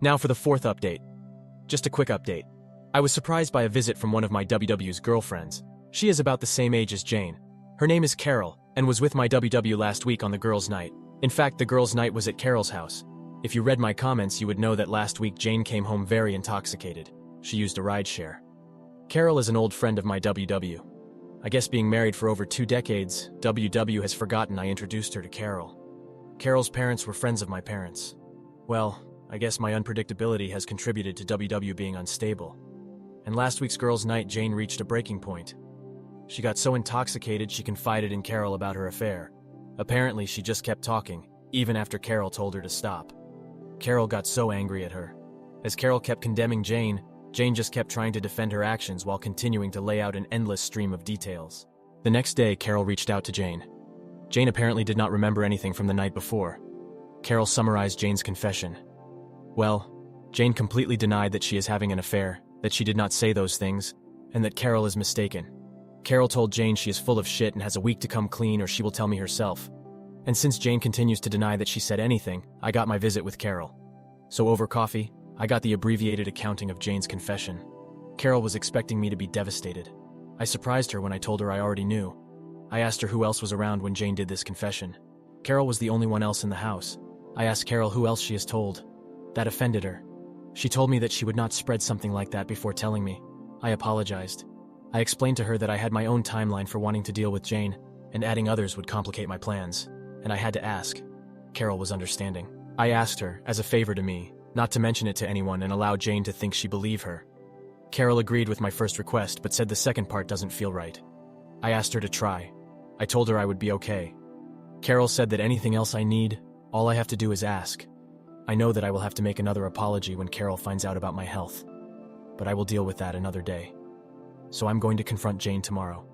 Now for the fourth update. Just a quick update. I was surprised by a visit from one of my WW's girlfriends. She is about the same age as Jane. Her name is Carol, and was with my WW last week on the girls' night. In fact, the girls' night was at Carol's house. If you read my comments, you would know that last week Jane came home very intoxicated. She used a rideshare. Carol is an old friend of my WW. I guess being married for over 2 decades, WW has forgotten I introduced her to Carol. Carol's parents were friends of my parents. Well, I guess my unpredictability has contributed to WW being unstable. And last week's girls' night, Jane reached a breaking point. She got so intoxicated she confided in Carol about her affair. Apparently, she just kept talking, even after Carol told her to stop. Carol got so angry at her. As Carol kept condemning Jane, Jane just kept trying to defend her actions while continuing to lay out an endless stream of details. The next day, Carol reached out to Jane. Jane apparently did not remember anything from the night before. Carol summarized Jane's confession. Well, Jane completely denied that she is having an affair, that she did not say those things, and that Carol is mistaken. Carol told Jane she is full of shit and has a week to come clean or she will tell me herself. And since Jane continues to deny that she said anything, I got my visit with Carol. So over coffee, I got the abbreviated accounting of Jane's confession. Carol was expecting me to be devastated. I surprised her when I told her I already knew. I asked her who else was around when Jane did this confession. Carol was the only one else in the house. I asked Carol who else she has told. That offended her. She told me that she would not spread something like that before telling me. I apologized. I explained to her that I had my own timeline for wanting to deal with Jane, and adding others would complicate my plans, and I had to ask. Carol was understanding. I asked her, as a favor to me, not to mention it to anyone and allow Jane to think she believed her. Carol agreed with my first request, but said the second part doesn't feel right. I asked her to try. I told her I would be okay. Carol said that anything else I need, all I have to do is ask. I know that I will have to make another apology when Carol finds out about my health, but I will deal with that another day. So I'm going to confront Jane tomorrow.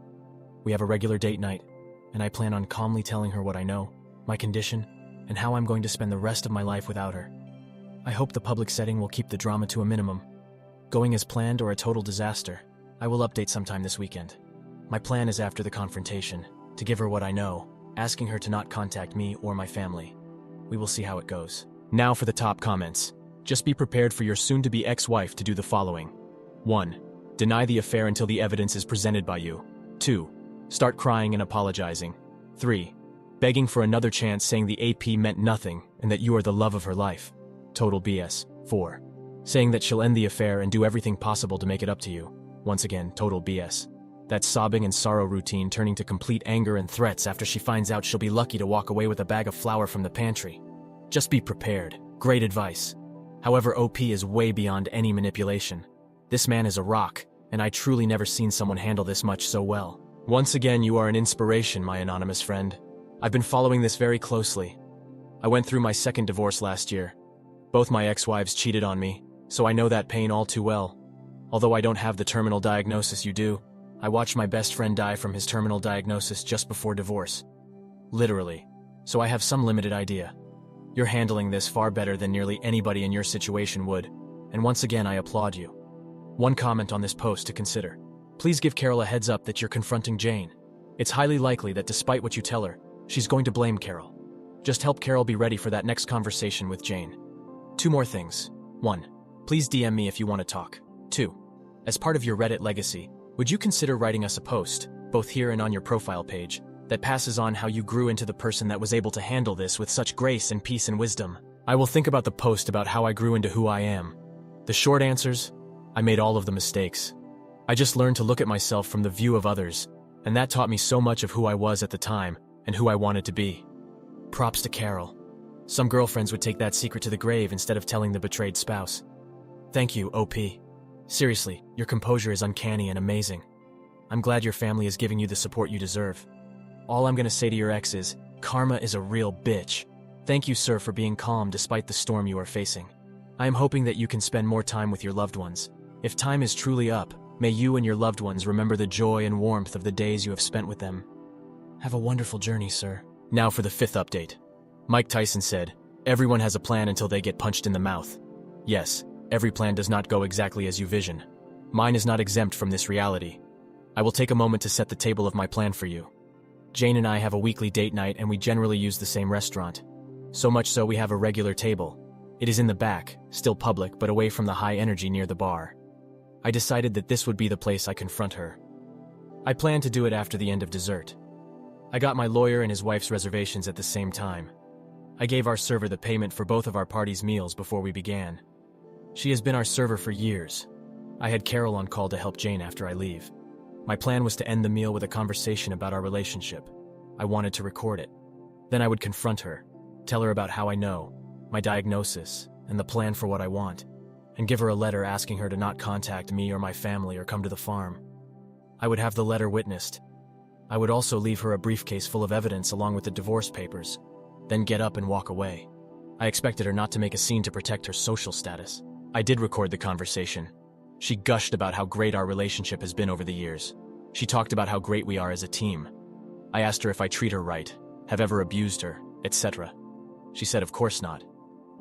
We have a regular date night, and I plan on calmly telling her what I know, my condition, and how I'm going to spend the rest of my life without her. I hope the public setting will keep the drama to a minimum. Going as planned or a total disaster, I will update sometime this weekend. My plan is after the confrontation, to give her what I know, asking her to not contact me or my family. We will see how it goes. Now for the top comments. Just be prepared for your soon-to-be ex-wife to do the following. 1. Deny the affair until the evidence is presented by you. 2. Start crying and apologizing. 3. Begging for another chance, saying the AP meant nothing and that you are the love of her life. Total BS. 4. Saying that she'll end the affair and do everything possible to make it up to you. Once again, total BS. That sobbing and sorrow routine turning to complete anger and threats after she finds out she'll be lucky to walk away with a bag of flour from the pantry. Just be prepared. Great advice. However, OP is way beyond any manipulation. This man is a rock, and I truly never seen someone handle this much so well. Once again, you are an inspiration, my anonymous friend. I've been following this very closely. I went through my second divorce last year. Both my ex-wives cheated on me, so I know that pain all too well. Although I don't have the terminal diagnosis you do, I watched my best friend die from his terminal diagnosis just before divorce. Literally. So I have some limited idea. You're handling this far better than nearly anybody in your situation would, and once again I applaud you. One comment on this post to consider. Please give Carol a heads up that you're confronting Jane. It's highly likely that despite what you tell her, she's going to blame Carol. Just help Carol be ready for that next conversation with Jane. 2 more things. 1. Please DM me if you want to talk. 2. As part of your Reddit legacy, would you consider writing us a post, both here and on your profile page, that passes on how you grew into the person that was able to handle this with such grace and peace and wisdom? I will think about the post about how I grew into who I am. The short answers? I made all of the mistakes. I just learned to look at myself from the view of others, and that taught me so much of who I was at the time and who I wanted to be. Props to Carol. Some girlfriends would take that secret to the grave instead of telling the betrayed spouse. Thank you, OP. Seriously, your composure is uncanny and amazing. I'm glad your family is giving you the support you deserve. All I'm gonna say to your ex is, karma is a real bitch. Thank you, sir, for being calm despite the storm you are facing. I am hoping that you can spend more time with your loved ones. If time is truly up, may you and your loved ones remember the joy and warmth of the days you have spent with them. Have a wonderful journey, sir. Now for the 5th update. Mike Tyson said, everyone has a plan until they get punched in the mouth. Yes, every plan does not go exactly as you vision. Mine is not exempt from this reality. I will take a moment to set the table of my plan for you. Jane and I have a weekly date night and we generally use the same restaurant. So much so we have a regular table. It is in the back, still public but away from the high energy near the bar. I decided that this would be the place I confront her. I planned to do it after the end of dessert. I got my lawyer and his wife's reservations at the same time. I gave our server the payment for both of our party's meals before we began. She has been our server for years. I had Carol on call to help Jane after I leave. My plan was to end the meal with a conversation about our relationship. I wanted to record it. Then I would confront her, tell her about how I know, my diagnosis, and the plan for what I want, and give her a letter asking her to not contact me or my family or come to the farm. I would have the letter witnessed. I would also leave her a briefcase full of evidence along with the divorce papers, then get up and walk away. I expected her not to make a scene to protect her social status. I did record the conversation. She gushed about how great our relationship has been over the years. She talked about how great we are as a team. I asked her if I treat her right, have ever abused her, etc. She said of course not.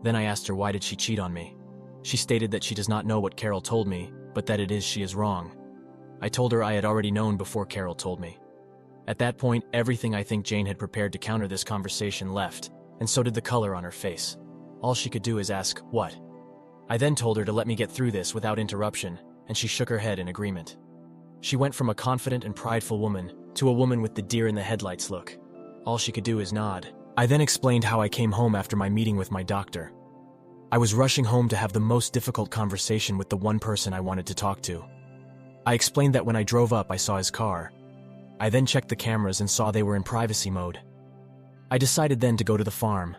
Then I asked her why did she cheat on me. She stated that she does not know what Carol told me, but that it is she is wrong. I told her I had already known before Carol told me. At that point, everything I think Jane had prepared to counter this conversation left, and so did the color on her face. All she could do is ask, "What?" I then told her to let me get through this without interruption, and she shook her head in agreement. She went from a confident and prideful woman to a woman with the deer-in-the-headlights look. All she could do is nod. I then explained how I came home after my meeting with my doctor. I was rushing home to have the most difficult conversation with the one person I wanted to talk to. I explained that when I drove up, I saw his car. I then checked the cameras and saw they were in privacy mode. I decided then to go to the farm.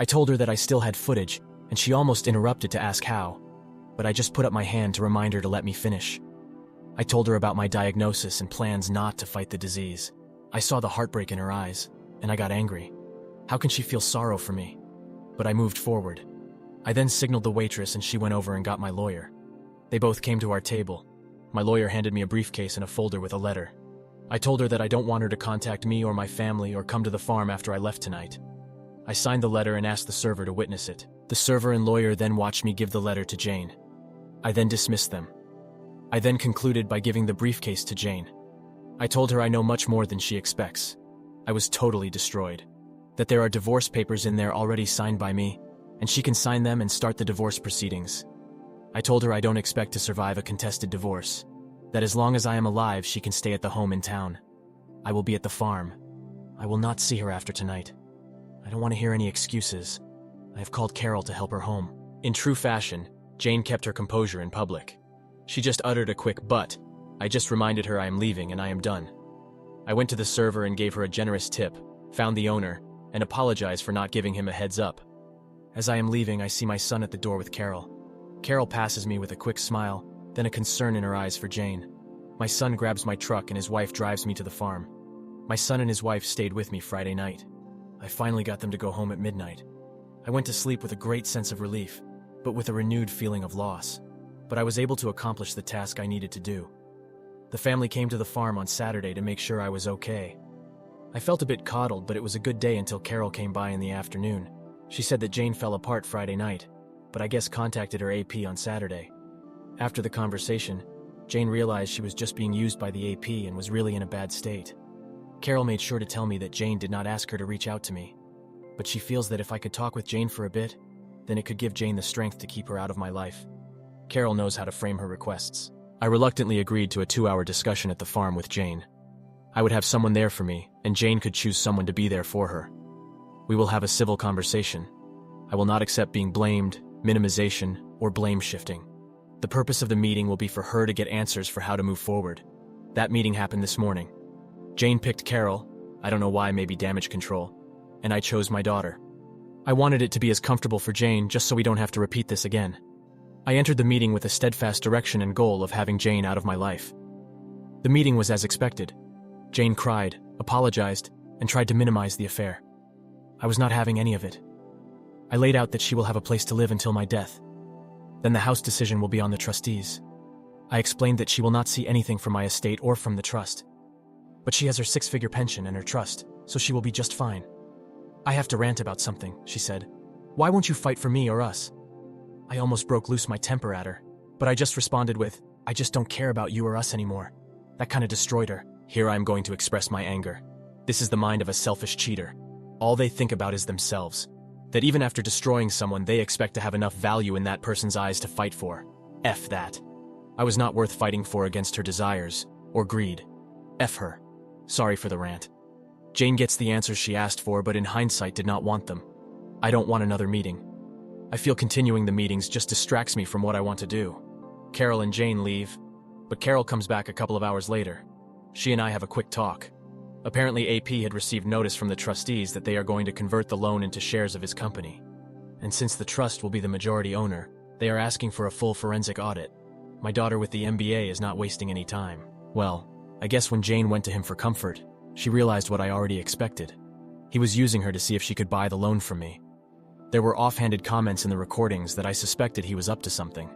I told her that I still had footage, and she almost interrupted to ask how, but I just put up my hand to remind her to let me finish. I told her about my diagnosis and plans not to fight the disease. I saw the heartbreak in her eyes, and I got angry. How can she feel sorrow for me? But I moved forward. I then signaled the waitress and she went over and got my lawyer. They both came to our table. My lawyer handed me a briefcase and a folder with a letter. I told her that I don't want her to contact me or my family or come to the farm after I left tonight. I signed the letter and asked the server to witness it. The server and lawyer then watched me give the letter to Jane. I then dismissed them. I then concluded by giving the briefcase to Jane. I told her I know much more than she expects. I was totally destroyed. That there are divorce papers in there already signed by me, and she can sign them and start the divorce proceedings. I told her I don't expect to survive a contested divorce. That as long as I am alive, she can stay at the home in town. I will be at the farm. I will not see her after tonight. I don't want to hear any excuses. I have called Carol to help her home. In true fashion, Jane kept her composure in public. She just uttered a quick "but." I just reminded her I am leaving and I am done. I went to the server and gave her a generous tip, found the owner, and apologized for not giving him a heads up. As I am leaving, I see my son at the door with Carol. Carol passes me with a quick smile, then a concern in her eyes for Jane. My son grabs my truck and his wife drives me to the farm. My son and his wife stayed with me Friday night. I finally got them to go home at midnight. I went to sleep with a great sense of relief, but with a renewed feeling of loss. But I was able to accomplish the task I needed to do. The family came to the farm on Saturday to make sure I was okay. I felt a bit coddled, but it was a good day until Carol came by in the afternoon. She said that Jane fell apart Friday night, but I guess contacted her AP on Saturday. After the conversation, Jane realized she was just being used by the AP and was really in a bad state. Carol made sure to tell me that Jane did not ask her to reach out to me, but she feels that if I could talk with Jane for a bit, then it could give Jane the strength to keep her out of my life. Carol knows how to frame her requests. I reluctantly agreed to a 2-hour discussion at the farm with Jane. I would have someone there for me, and Jane could choose someone to be there for her. We will have a civil conversation. I will not accept being blamed, minimization, or blame shifting. The purpose of the meeting will be for her to get answers for how to move forward. That meeting happened this morning. Jane picked Carol, I don't know why, maybe damage control, and I chose my daughter. I wanted it to be as comfortable for Jane just so we don't have to repeat this again. I entered the meeting with a steadfast direction and goal of having Jane out of my life. The meeting was as expected. Jane cried, apologized, and tried to minimize the affair. I was not having any of it. I laid out that she will have a place to live until my death. Then the house decision will be on the trustees. I explained that she will not see anything from my estate or from the trust. But she has her 6-figure pension and her trust, so she will be just fine. I have to rant about something, she said. Why won't you fight for me or us? I almost broke loose my temper at her, but I just responded with, I just don't care about you or us anymore. That kind of destroyed her. Here I am going to express my anger. This is the mind of a selfish cheater. All they think about is themselves. That even after destroying someone, they expect to have enough value in that person's eyes to fight for. F that. I was not worth fighting for against her desires, or greed. F her. Sorry for the rant. Jane gets the answers she asked for, but in hindsight did not want them. I don't want another meeting. I feel continuing the meetings just distracts me from what I want to do. Carol and Jane leave, but Carol comes back a couple of hours later. She and I have a quick talk. Apparently AP had received notice from the trustees that they are going to convert the loan into shares of his company. And since the trust will be the majority owner, they are asking for a full forensic audit. My daughter with the MBA is not wasting any time. Well, I guess when Jane went to him for comfort, she realized what I already expected. He was using her to see if she could buy the loan from me. There were offhanded comments in the recordings that I suspected he was up to something.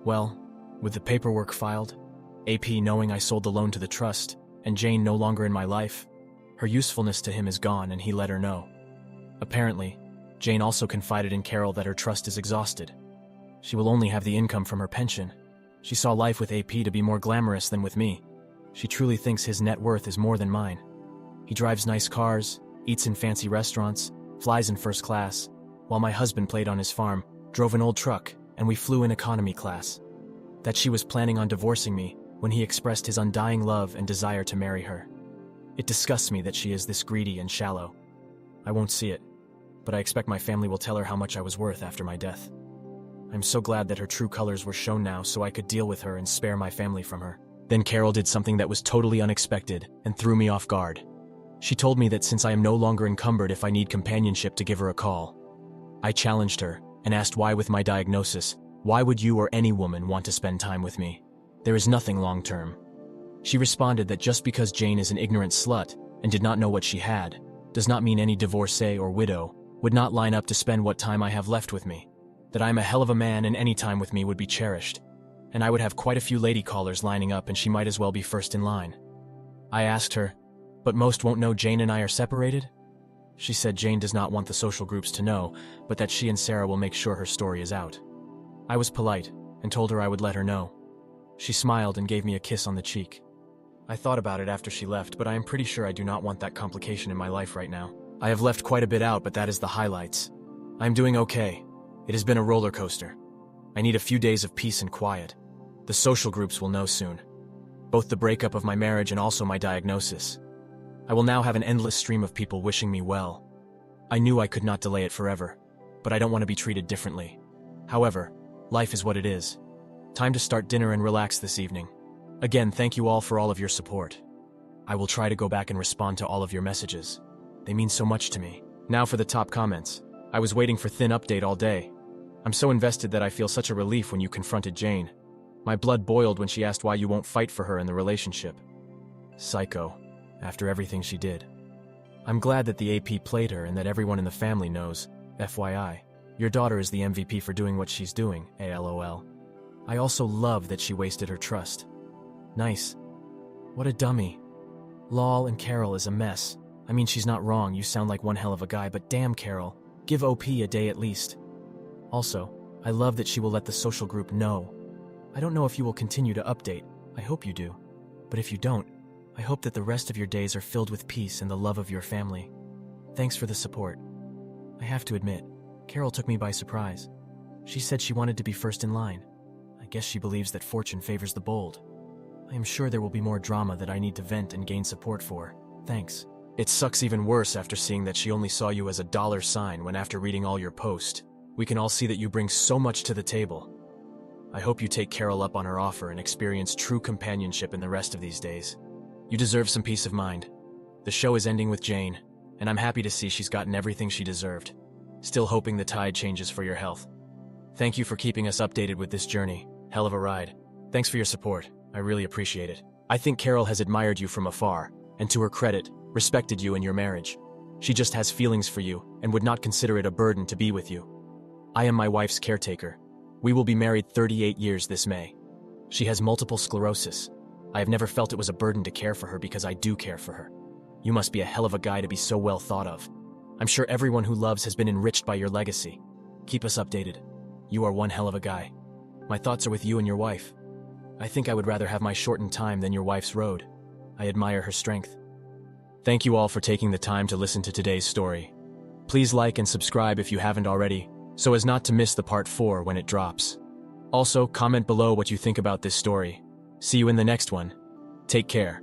Well, with the paperwork filed, AP knowing I sold the loan to the trust, and Jane no longer in my life, her usefulness to him is gone and he let her know. Apparently, Jane also confided in Carol that her trust is exhausted. She will only have the income from her pension. She saw life with AP to be more glamorous than with me. She truly thinks his net worth is more than mine. He drives nice cars, eats in fancy restaurants, flies in first class, while my husband played on his farm, drove an old truck, and we flew in economy class. That she was planning on divorcing me when he expressed his undying love and desire to marry her. It disgusts me that she is this greedy and shallow. I won't see it, but I expect my family will tell her how much I was worth after my death. I'm so glad that her true colors were shown now so I could deal with her and spare my family from her. Then Carol did something that was totally unexpected and threw me off guard. She told me that since I am no longer encumbered if I need companionship to give her a call. I challenged her and asked why with my diagnosis, why would you or any woman want to spend time with me? There is nothing long-term. She responded that just because Jane is an ignorant slut and did not know what she had, does not mean any divorcee or widow would not line up to spend what time I have left with me. That I am a hell of a man and any time with me would be cherished. And I would have quite a few lady callers lining up and she might as well be first in line. I asked her, but most won't know Jane and I are separated? She said Jane does not want the social groups to know, but that she and Sarah will make sure her story is out. I was polite and told her I would let her know. She smiled and gave me a kiss on the cheek. I thought about it after she left, but I am pretty sure I do not want that complication in my life right now. I have left quite a bit out, but that is the highlights. I am doing okay. It has been a roller coaster. I need a few days of peace and quiet. The social groups will know soon. Both the breakup of my marriage and also my diagnosis. I will now have an endless stream of people wishing me well. I knew I could not delay it forever, but I don't want to be treated differently. However, life is what it is. Time to start dinner and relax this evening. Again, thank you all for all of your support. I will try to go back and respond to all of your messages. They mean so much to me. Now for the top comments. I was waiting for thin update all day. I'm so invested that I feel such a relief when you confronted Jane. My blood boiled when she asked why you won't fight for her in the relationship. Psycho, after everything she did. I'm glad that the AP played her and that everyone in the family knows. FYI, your daughter is the MVP for doing what she's doing, ALOL. I also love that she wasted her trust. Nice. What a dummy. Lol, and Carol is a mess. I mean, she's not wrong, you sound like one hell of a guy, but damn Carol, give OP a day at least. Also, I love that she will let the social group know. I don't know if you will continue to update, I hope you do. But if you don't, I hope that the rest of your days are filled with peace and the love of your family. Thanks for the support. I have to admit, Carol took me by surprise. She said she wanted to be first in line. I guess she believes that fortune favors the bold. I am sure there will be more drama that I need to vent and gain support for. Thanks. It sucks even worse after seeing that she only saw you as a $sign when after reading all your posts. We can all see that you bring so much to the table. I hope you take Carol up on her offer and experience true companionship in the rest of these days. You deserve some peace of mind. The show is ending with Jane, and I'm happy to see she's gotten everything she deserved. Still hoping the tide changes for your health. Thank you for keeping us updated with this journey. Hell of a ride. Thanks for your support. I really appreciate it. I think Carol has admired you from afar, and to her credit, respected you in your marriage. She just has feelings for you and would not consider it a burden to be with you. I am my wife's caretaker. We will be married 38 years this May. She has multiple sclerosis. I have never felt it was a burden to care for her because I do care for her. You must be a hell of a guy to be so well thought of. I'm sure everyone who loves has been enriched by your legacy. Keep us updated. You are one hell of a guy. My thoughts are with you and your wife. I think I would rather have my shortened time than your wife's road. I admire her strength. Thank you all for taking the time to listen to today's story. Please like and subscribe if you haven't already, so as not to miss the part 4 when it drops. Also, comment below what you think about this story. See you in the next one. Take care.